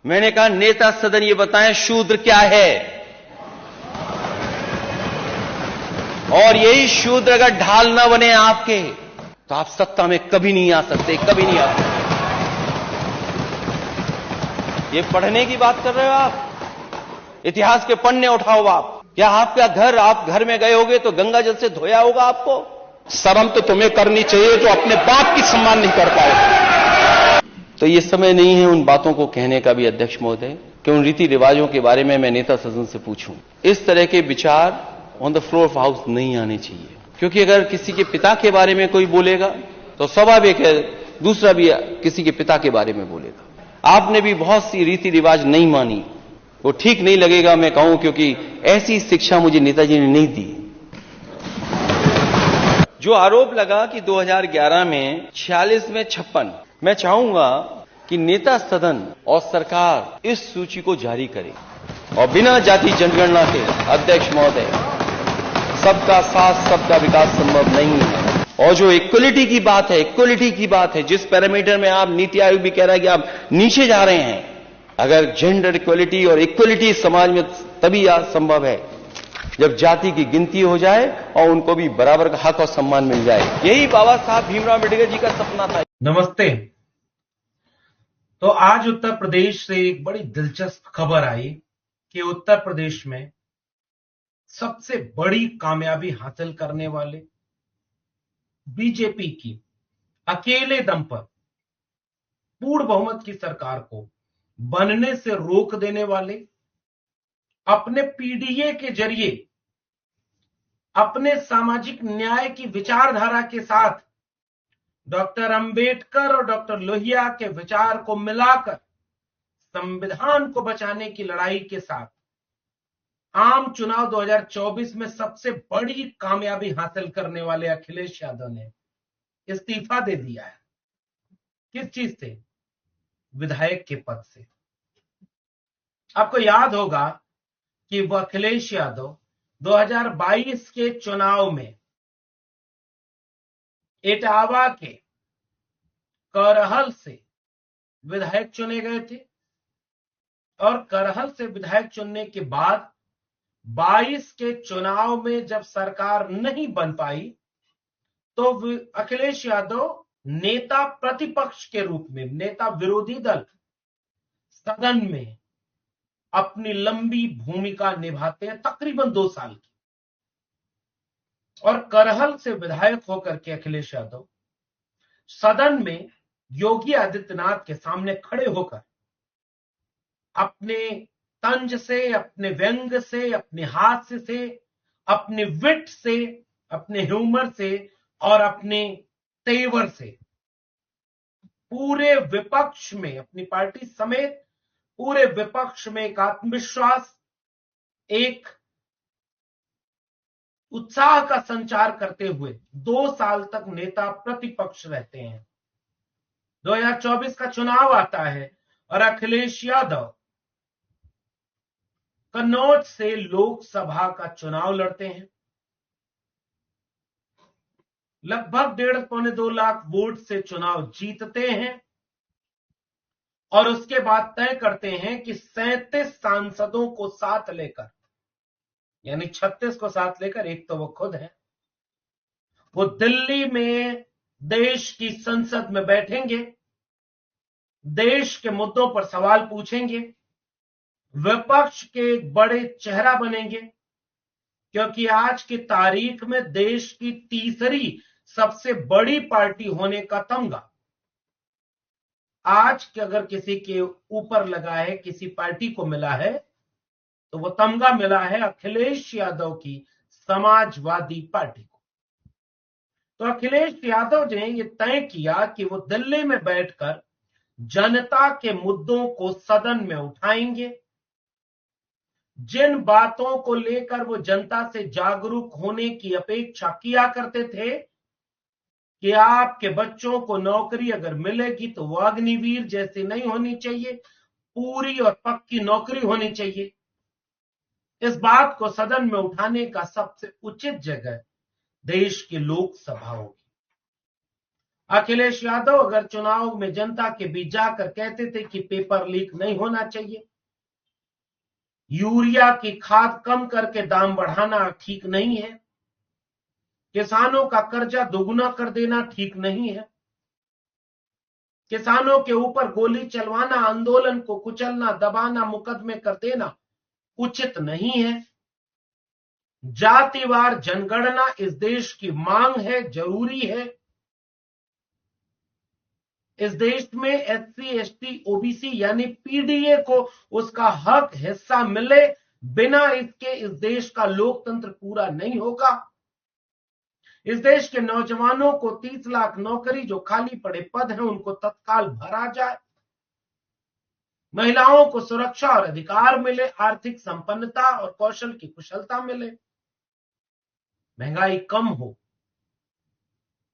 मैंने कहा नेता सदन ये बताएं शूद्र क्या है, और यही शूद्र अगर ढाल न बने आपके तो आप सत्ता में कभी नहीं आ सकते, कभी नहीं आ सकते। ये पढ़ने की बात कर रहे हो आप? इतिहास के पन्ने उठाओ आप। क्या आपका घर, आप घर में गए होगे तो गंगा जल से धोया होगा आपको? शर्म तो तुम्हें करनी चाहिए जो अपने बाप की सम्मान नहीं कर पाए। तो ये समय नहीं है उन बातों को कहने का भी अध्यक्ष महोदय कि उन रीति रिवाजों के बारे में मैं नेता सदन से पूछूं। इस तरह के विचार on the floor of house नहीं आने चाहिए, क्योंकि अगर किसी के पिता के बारे में कोई बोलेगा तो स्वाभाविक है दूसरा भी किसी के पिता के बारे में बोलेगा। आपने भी बहुत सी रीति रिवाज नहीं मानी, वो ठीक नहीं लगेगा मैं कहूं, क्योंकि ऐसी शिक्षा मुझे नेताजी ने नहीं दी। जो आरोप लगा कि 2011 में 46 में 56, मैं चाहूंगा कि नेता सदन और सरकार इस सूची को जारी करे, और बिना जाति जनगणना के अध्यक्ष महोदय सबका साथ सबका विकास संभव नहीं है। और जो इक्वलिटी की बात है, इक्वलिटी की बात है, जिस पैरामीटर में आप नीति आयोग भी कह रहा है कि आप नीचे जा रहे हैं, अगर जेंडर इक्वलिटी और इक्वलिटी समाज में तभी संभव है जब जाति की गिनती हो जाए और उनको भी बराबर का हक और सम्मान मिल जाए। यही बाबा साहब भीमराव अम्बेडकर जी का सपना था। नमस्ते। तो आज उत्तर प्रदेश से एक बड़ी दिलचस्प खबर आई कि उत्तर प्रदेश में सबसे बड़ी कामयाबी हासिल करने वाले बीजेपी की अकेले दम पर पूर्ण बहुमत की सरकार को बनने से रोक देने वाले, अपने पीडीए के जरिए अपने सामाजिक न्याय की विचारधारा के साथ डॉक्टर अंबेडकर और डॉक्टर लोहिया के विचार को मिलाकर संविधान को बचाने की लड़ाई के साथ आम चुनाव 2024 में सबसे बड़ी कामयाबी हासिल करने वाले अखिलेश यादव ने इस्तीफा दे दिया है। किस चीज से? विधायक के पद से। आपको याद होगा कि वह अखिलेश यादव 2022 के चुनाव में इटावा के करहल से विधायक चुने गए थे, और करहल से विधायक चुनने के बाद 22 के चुनाव में जब सरकार नहीं बन पाई तो अखिलेश यादव नेता प्रतिपक्ष के रूप में, नेता विरोधी दल सदन में अपनी लंबी भूमिका निभाते हैं, तकरीबन 2 साल की। और करहल से विधायक होकर के अखिलेश यादव सदन में योगी आदित्यनाथ के सामने खड़े होकर अपने तंज से, अपने व्यंग से, अपने हास्य से, अपने विट से, अपने ह्यूमर से और अपने तेवर से पूरे विपक्ष में, अपनी पार्टी समेत पूरे विपक्ष में एक आत्मविश्वास, एक उत्साह का संचार करते हुए 2 साल तक नेता प्रतिपक्ष रहते हैं। 2024 का चुनाव आता है और अखिलेश यादव कन्नौज से लोकसभा का चुनाव लड़ते हैं। लगभग 1.5-2 लाख वोट से चुनाव जीतते हैं और उसके बाद तय करते हैं कि 37 सांसदों को साथ लेकर, यानी 36 को साथ लेकर, एक तो वो खुद है, वो दिल्ली में देश की संसद में बैठेंगे, देश के मुद्दों पर सवाल पूछेंगे, विपक्ष के एक बड़े चेहरा बनेंगे, क्योंकि आज की तारीख में देश की तीसरी सबसे बड़ी पार्टी होने का तमगा आज के अगर किसी के ऊपर लगा है, किसी पार्टी को मिला है, तो वो तमगा मिला है अखिलेश यादव की समाजवादी पार्टी को। तो अखिलेश यादव ने ये तय किया कि वो दिल्ली में बैठकर जनता के मुद्दों को सदन में उठाएंगे। जिन बातों को लेकर वो जनता से जागरूक होने की अपेक्षा किया करते थे कि आपके बच्चों को नौकरी अगर मिलेगी तो वो अग्निवीर जैसी नहीं होनी चाहिए, पूरी और पक्की नौकरी होनी चाहिए, इस बात को सदन में उठाने का सबसे उचित जगह देश की लोकसभा होगी। अखिलेश यादव अगर चुनाव में जनता के बीच जाकर कहते थे कि पेपर लीक नहीं होना चाहिए, यूरिया की खाद कम करके दाम बढ़ाना ठीक नहीं है, किसानों का कर्जा दोगुना कर देना ठीक नहीं है, किसानों के ऊपर गोली चलवाना, आंदोलन को कुचलना, दबाना, मुकदमे कर देना उचित नहीं है। जातिवार जनगणना इस देश की मांग है, जरूरी है। इस देश में एससी, एसटी, ओबीसी यानी पीडीए को उसका हक, हिस्सा मिले, बिना इसके इस देश का लोकतंत्र पूरा नहीं होगा। इस देश के नौजवानों को 30 लाख नौकरी जो खाली पड़े पद हैं उनको तत्काल भरा जाए, महिलाओं को सुरक्षा और अधिकार मिले, आर्थिक संपन्नता और कौशल की कुशलता मिले, महंगाई कम हो,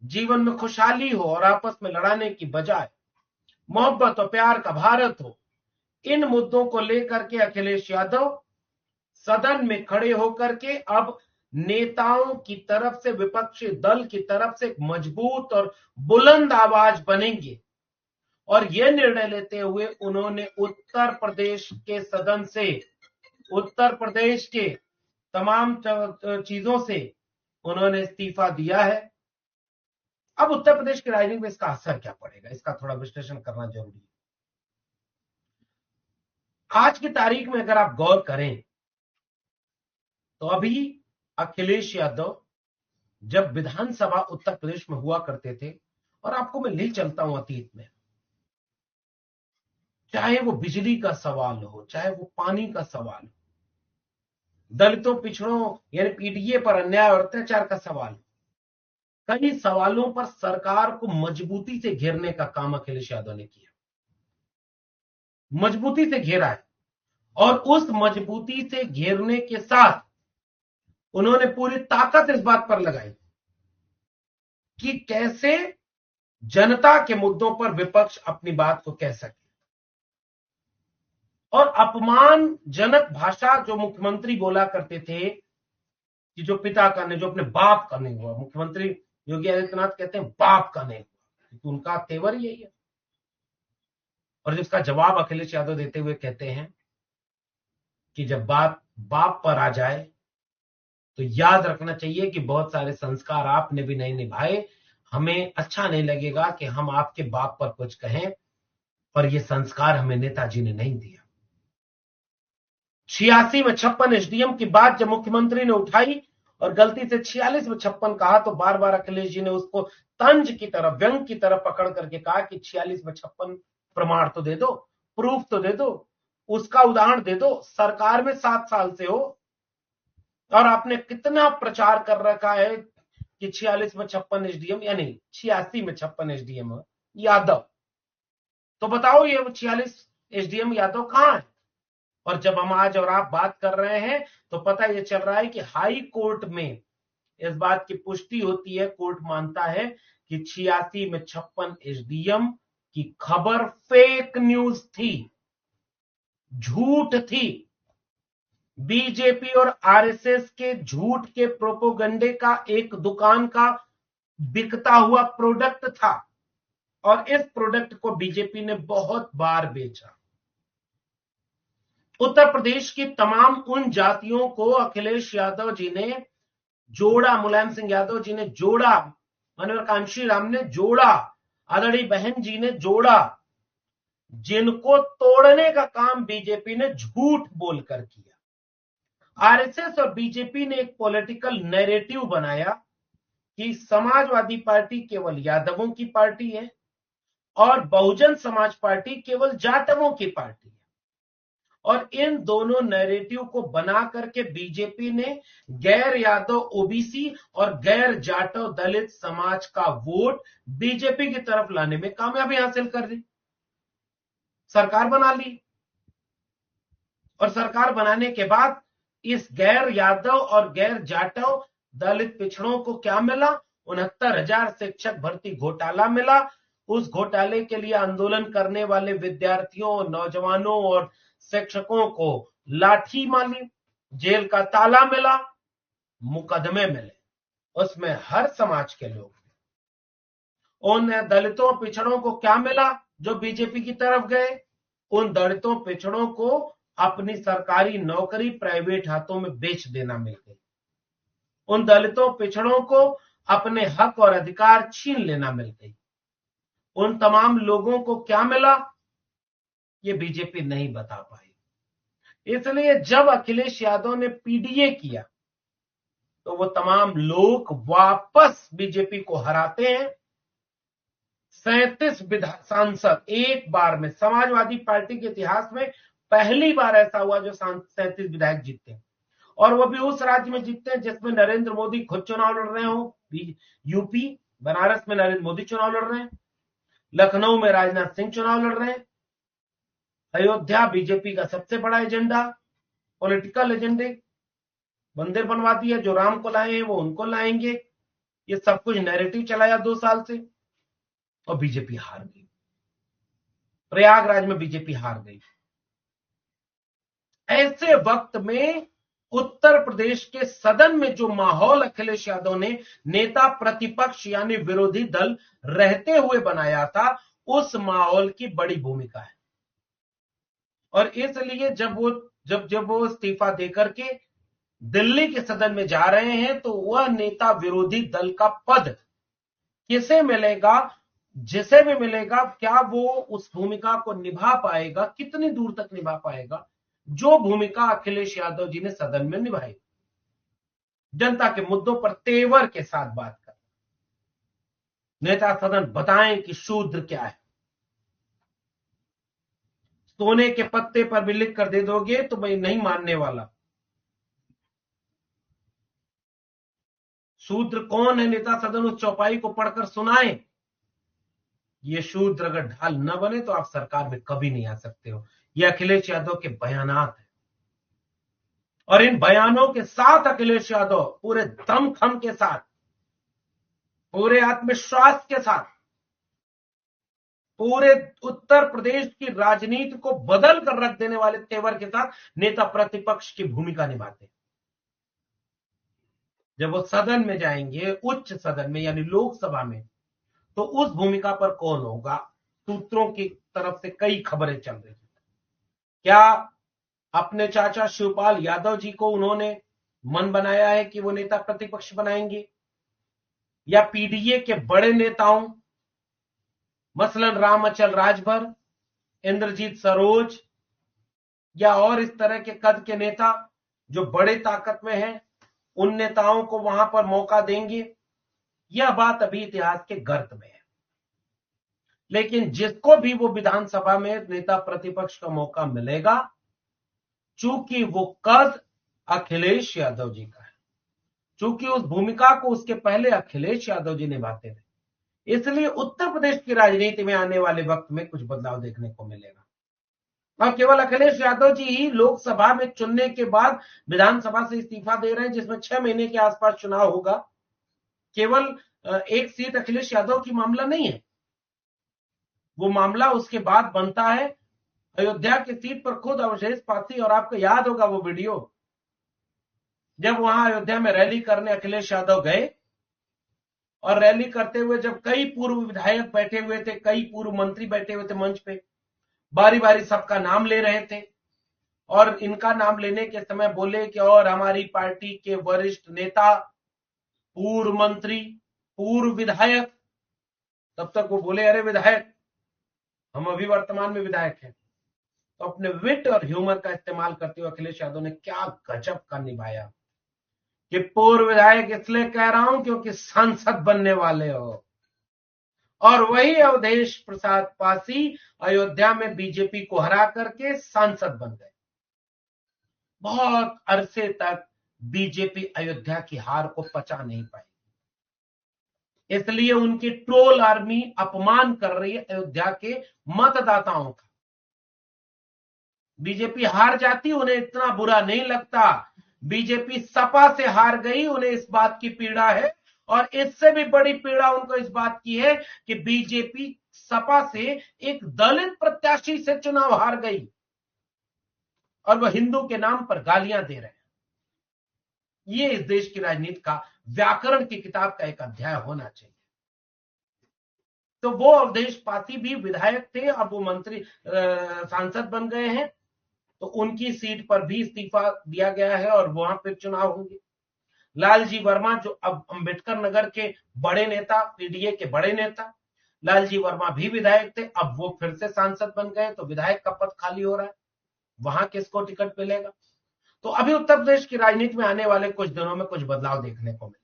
जीवन में खुशहाली हो और आपस में लड़ाने की बजाय मोहब्बत और प्यार का भारत हो। इन मुद्दों को लेकर के अखिलेश यादव सदन में खड़े होकर के अब नेताओं की तरफ से, विपक्षी दल की तरफ से एक मजबूत और बुलंद आवाज बनेंगे। और यह निर्णय लेते हुए उन्होंने उत्तर प्रदेश के सदन से, उत्तर प्रदेश के तमाम चीजों से उन्होंने इस्तीफा दिया है। अब उत्तर प्रदेश की राजनीति में इसका असर क्या पड़ेगा, इसका थोड़ा विश्लेषण करना जरूरी है। आज की तारीख में अगर आप गौर करें तो अभी अखिलेश यादव जब विधानसभा उत्तर प्रदेश में हुआ करते थे, और आपको मैं ले चलता हूं अतीत में, चाहे वो बिजली का सवाल हो, चाहे वो पानी का सवाल हो, दलितों, पिछड़ों यानी पीडीए पर अन्याय और अत्याचार का सवाल, कई सवालों पर सरकार को मजबूती से घेरने का काम अखिलेश यादव ने किया, मजबूती से घेरा है। और उस मजबूती से घेरने के साथ उन्होंने पूरी ताकत इस बात पर लगाई कि कैसे जनता के मुद्दों पर विपक्ष अपनी बात को कह सके। और अपमानजनक भाषा जो मुख्यमंत्री बोला करते थे कि जो पिता का नहीं, जो अपने बाप का नहीं हुआ, मुख्यमंत्री योगी आदित्यनाथ कहते हैं बाप का नहीं हुआ, क्योंकि उनका तेवर यही है। और जिसका जवाब अखिलेश यादव देते हुए कहते हैं कि जब बात बाप पर आ जाए तो याद रखना चाहिए कि बहुत सारे संस्कार आपने भी नहीं निभाए, हमें अच्छा नहीं लगेगा कि हम आपके बाप पर कुछ कहें, और ये संस्कार हमें नेताजी ने नहीं दिया। 86 में 56 एसडीएम की बात जब मुख्यमंत्री ने उठाई और गलती से 46 में 56 कहा, तो बार बार अखिलेश जी ने उसको तंज की तरफ, व्यंग की तरफ पकड़ करके कहा कि 46 में 56 प्रमाण तो दे दो, प्रूफ तो दे दो, उसका उदाहरण दे दो। सरकार में 7 साल से हो और आपने कितना प्रचार कर रखा है कि 46 में 56 एसडीएम, यानी 86 में 56 एसडीएम यादव, तो बताओ ये 46 एसडीएम यादव कहां है? और जब हम आज और आप बात कर रहे हैं तो पता ये चल रहा है कि हाई कोर्ट में इस बात की पुष्टि होती है, कोर्ट मानता है कि 86 में 56 एसडीएम की खबर फेक न्यूज थी, झूठ थी, बीजेपी और आरएसएस के झूठ के प्रोपोगंडे का एक दुकान का बिकता हुआ प्रोडक्ट था, और इस प्रोडक्ट को बीजेपी ने बहुत बार बेचा। उत्तर प्रदेश की तमाम उन जातियों को अखिलेश यादव जी ने जोड़ा, मुलायम सिंह यादव जी ने जोड़ा, मनोहर कांशी राम ने जोड़ा, आदरणीय बहन जी ने जोड़ा, जिनको तोड़ने का काम बीजेपी ने झूठ बोलकर किया। आरएसएस और बीजेपी ने एक पॉलिटिकल नैरेटिव बनाया कि समाजवादी पार्टी केवल यादवों की पार्टी है और बहुजन समाज पार्टी केवल जाटवों की पार्टी है। और इन दोनों नैरेटिव को बना करके बीजेपी ने गैर यादव ओबीसी और गैर जाटव दलित समाज का वोट बीजेपी की तरफ लाने में कामयाबी हासिल कर ली, सरकार बना ली। और सरकार बनाने के बाद इस गैर यादव और गैर जाटव दलित पिछड़ों को क्या मिला? 69,000 शिक्षक भर्ती घोटाला मिला। उस घोटाले के लिए आंदोलन करने वाले विद्यार्थियों, नौजवानों और शिक्षकों को लाठी मारी, जेल का ताला मिला, मुकदमे मिले, उसमें हर समाज के लोग। उन दलितों पिछड़ों को क्या मिला जो बीजेपी की तरफ गए? उन दलितों पिछड़ों को अपनी सरकारी नौकरी प्राइवेट हाथों में बेच देना मिल गई। उन दलितों पिछड़ों को अपने हक और अधिकार छीन लेना मिल गई। उन तमाम लोगों को क्या मिला, ये बीजेपी नहीं बता पाई। इसलिए जब अखिलेश यादव ने पीडीए किया तो वो तमाम लोग वापस बीजेपी को हराते हैं। 37 सांसद एक बार में, समाजवादी पार्टी के इतिहास में पहली बार ऐसा हुआ जो 37 विधायक जीतते हैं, और वो भी उस राज्य में जीतते हैं जिसमें नरेंद्र मोदी खुद चुनाव लड़ रहे हो। यूपी, बनारस में नरेंद्र मोदी चुनाव लड़ रहे हैं, लखनऊ में राजनाथ सिंह चुनाव लड़ रहे हैं, अयोध्या बीजेपी का सबसे बड़ा एजेंडा, पॉलिटिकल एजेंडे, मंदिर बनवा दिया, जो राम को लाए हैं वो उनको लाएंगे, ये सब कुछ नैरेटिव चलाया 2 साल से, और बीजेपी हार गई। प्रयागराज में बीजेपी हार गई। ऐसे वक्त में उत्तर प्रदेश के सदन में जो माहौल अखिलेश यादव ने नेता प्रतिपक्ष यानी विरोधी दल रहते हुए बनाया था, उस माहौल की बड़ी भूमिका है। और इसलिए जब वो इस्तीफा देकर के दिल्ली के सदन में जा रहे हैं तो वह नेता विरोधी दल का पद किसे मिलेगा, जिसे भी मिलेगा, क्या वो उस भूमिका को निभा पाएगा, कितनी दूर तक निभा पाएगा जो भूमिका अखिलेश यादव जी ने सदन में निभाई। जनता के मुद्दों पर तेवर के साथ बात कर, नेता सदन बताएं कि शूद्र क्या है। सोने के पत्ते पर भी लिख कर दे दोगे तो मैं नहीं मानने वाला। शूद्र कौन है, नेता सदन उस चौपाई को पढ़कर सुनाए। ये शूद्र अगर ढाल न बने तो आप सरकार में कभी नहीं आ सकते हो। ये अखिलेश यादव के बयानात हैं, और इन बयानों के साथ अखिलेश यादव पूरे दमखम के साथ, पूरे आत्मविश्वास के साथ, पूरे उत्तर प्रदेश की राजनीति को बदल कर रख देने वाले तेवर के साथ नेता प्रतिपक्ष की भूमिका निभाते हैं। जब वो सदन में जाएंगे, उच्च सदन में यानी लोकसभा में, तो उस भूमिका पर कौन होगा? सूत्रों की तरफ से कई खबरें चल रही हैं। क्या अपने चाचा शिवपाल यादव जी को उन्होंने मन बनाया है कि वो नेता प्रतिपक्ष बनाएंगे, या पीडीए के बड़े नेताओं मसलन राम अचल राजभर, इंद्रजीत सरोज, या और इस तरह के कद के नेता जो बड़े ताकत में हैं, उन नेताओं को वहां पर मौका देंगे? यह बात अभी इतिहास के गर्त में है। लेकिन जिसको भी वो विधानसभा में नेता प्रतिपक्ष का मौका मिलेगा, चूंकि वो कद अखिलेश यादव जी का है, चूंकि उस भूमिका को उसके पहले अखिलेश यादव जी निभाते थे, इसलिए उत्तर प्रदेश की राजनीति में आने वाले वक्त में कुछ बदलाव देखने को मिलेगा। और केवल अखिलेश यादव जी ही लोकसभा में चुनने के बाद विधानसभा से इस्तीफा दे रहे हैं, जिसमें 6 महीने के आसपास चुनाव होगा। केवल एक सीट अखिलेश यादव की मामला नहीं है, वो मामला उसके बाद बनता है। अयोध्या की सीट पर खुद अवधेश पासी, और आपको याद होगा वो वीडियो, जब वहां अयोध्या में रैली करने अखिलेश यादव गए, और रैली करते हुए जब कई पूर्व विधायक बैठे हुए थे, कई पूर्व मंत्री बैठे हुए थे मंच पे, बारी बारी सबका नाम ले रहे थे, और इनका नाम लेने के समय बोले कि और हमारी पार्टी के वरिष्ठ नेता, पूर्व मंत्री, पूर्व विधायक। तब तक वो बोले अरे विधायक, हम अभी वर्तमान में विधायक हैं। तो अपने विट और ह्यूमर का इस्तेमाल करते हुए अखिलेश यादव ने क्या गजब का निभाया कि पूर्व विधायक इसलिए कह रहा हूं क्योंकि सांसद बनने वाले हो। और वही अवधेश प्रसाद पासी अयोध्या में बीजेपी को हरा करके सांसद बन गए। बहुत अरसे तक बीजेपी अयोध्या की हार को पचा नहीं पाई, इसलिए उनकी ट्रोल आर्मी अपमान कर रही है अयोध्या के मतदाताओं का। बीजेपी हार जाती, उन्हें इतना बुरा नहीं लगता। बीजेपी सपा से हार गई, उन्हें इस बात की पीड़ा है, और इससे भी बड़ी पीड़ा उनको इस बात की है कि बीजेपी सपा से एक दलित प्रत्याशी से चुनाव हार गई, और वह हिंदू के नाम पर गालियां दे रहे हैं। ये इस देश की राजनीति का व्याकरण की किताब का एक अध्याय होना चाहिए। तो वो अवधेश पासी भी विधायक थे, अब वो मंत्री सांसद बन गए हैं, तो उनकी सीट पर भी इस्तीफा दिया गया है और वहां फिर चुनाव होंगे। लालजी वर्मा जो अब अंबेडकर नगर के बड़े नेता, पीडीए के बड़े नेता लालजी वर्मा भी विधायक थे, अब वो फिर से सांसद बन गए, तो विधायक का पद खाली हो रहा है, वहां किसको टिकट मिलेगा। तो अभी उत्तर प्रदेश की राजनीति में आने वाले कुछ दिनों में कुछ बदलाव देखने को मिलेगा।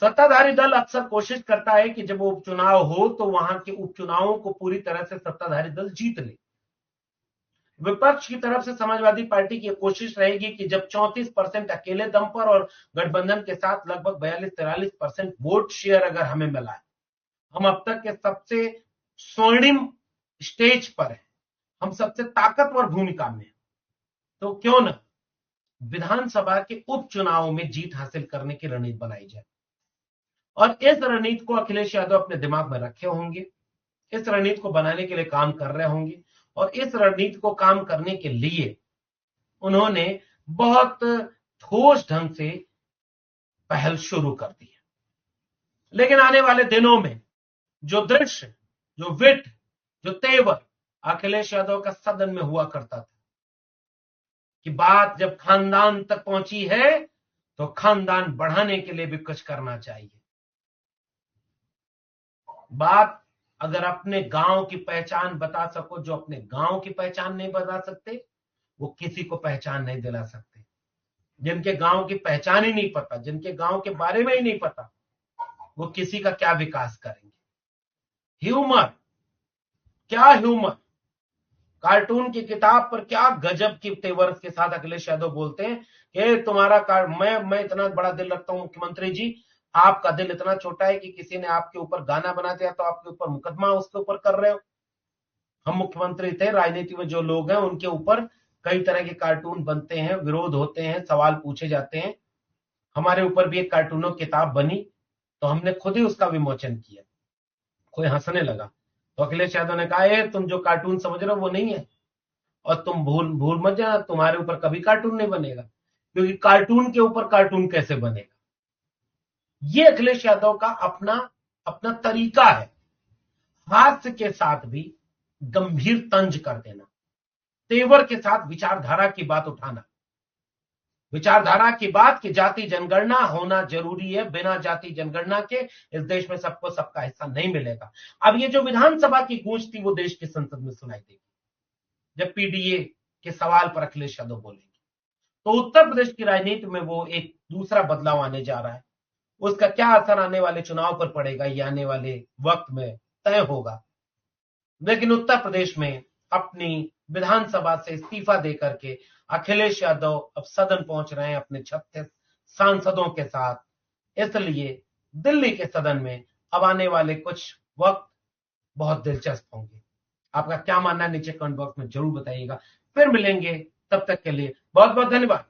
सत्ताधारी दल अक्सर कोशिश करता है कि जब उपचुनाव हो तो वहां के उपचुनावों को पूरी तरह से सत्ताधारी दल जीत ले। विपक्ष की तरफ से समाजवादी पार्टी की कोशिश रहेगी कि जब 34% अकेले दम पर और गठबंधन के साथ लगभग 42-43% वोट शेयर अगर हमें मिला है, हम अब तक के सबसे स्वर्णिम स्टेज पर है, हम सबसे ताकतवर भूमिका में, तो क्यों न विधानसभा के उपचुनावों में जीत हासिल करने की रणनीति बनाई जाए। और इस रणनीति को अखिलेश यादव अपने दिमाग में रखे होंगे, इस रणनीति को बनाने के लिए काम कर रहे होंगे, और इस रणनीति को काम करने के लिए उन्होंने बहुत ठोस ढंग से पहल शुरू कर दी है। लेकिन आने वाले दिनों में जो दृश्य, जो विट, जो तेवर अखिलेश यादव का सदन में हुआ करता था कि बात जब खानदान तक पहुंची है तो खानदान बढ़ाने के लिए भी कुछ करना चाहिए। बात अगर अपने गांव की पहचान बता सको, जो अपने गांव की पहचान नहीं बता सकते वो किसी को पहचान नहीं दिला सकते। जिनके गांव की पहचान ही नहीं पता, जिनके गांव के बारे में ही नहीं पता, वो किसी का क्या विकास करेंगे। ह्यूमर, क्या ह्यूमर, कार्टून की किताब पर क्या गजब की तेवर के साथ अखिलेश यादव बोलते हैं कि तुम्हारा मैं इतना बड़ा दिल रखता हूं मुख्यमंत्री जी, आपका दिल इतना छोटा है कि किसी ने आपके ऊपर गाना बना दिया तो आपके ऊपर मुकदमा उसके ऊपर कर रहे हो। हम मुख्यमंत्री थे, राजनीति में जो लोग हैं उनके ऊपर कई तरह के कार्टून बनते हैं, विरोध होते हैं, सवाल पूछे जाते हैं। हमारे ऊपर भी एक कार्टूनों किताब बनी तो हमने खुद ही उसका विमोचन किया। कोई हंसने लगा तो अखिलेश यादव ने कहा, तुम जो कार्टून समझ रहे हो वो नहीं है, और तुम भूल मत जाना, तुम्हारे ऊपर कभी कार्टून नहीं बनेगा, क्योंकि कार्टून के ऊपर कार्टून कैसे बनेगा। ये अखिलेश यादव का अपना तरीका है, हास्य के साथ भी गंभीर तंज कर देना, तेवर के साथ विचारधारा की बात उठाना, विचारधारा की बात कि जाति जनगणना होना जरूरी है, बिना जाति जनगणना के इस देश में सबको सबका हिस्सा नहीं मिलेगा। अब ये जो विधानसभा की गूंज थी वो देश की संसद में सुनाई देगी जब पीडीए के सवाल पर अखिलेश यादव बोलेंगे। तो उत्तर प्रदेश की राजनीति में वो एक दूसरा बदलाव आने जा रहा है। उसका क्या असर आने वाले चुनाव पर पड़ेगा ये आने वाले वक्त में तय होगा। लेकिन उत्तर प्रदेश में अपनी विधानसभा से इस्तीफा देकर के अखिलेश यादव अब सदन पहुंच रहे हैं अपने 36 सांसदों के साथ। इसलिए दिल्ली के सदन में अब आने वाले कुछ वक्त बहुत दिलचस्प होंगे। आपका क्या मानना है नीचे कमेंट बॉक्स में जरूर बताइएगा। फिर मिलेंगे, तब तक के लिए बहुत बहुत धन्यवाद।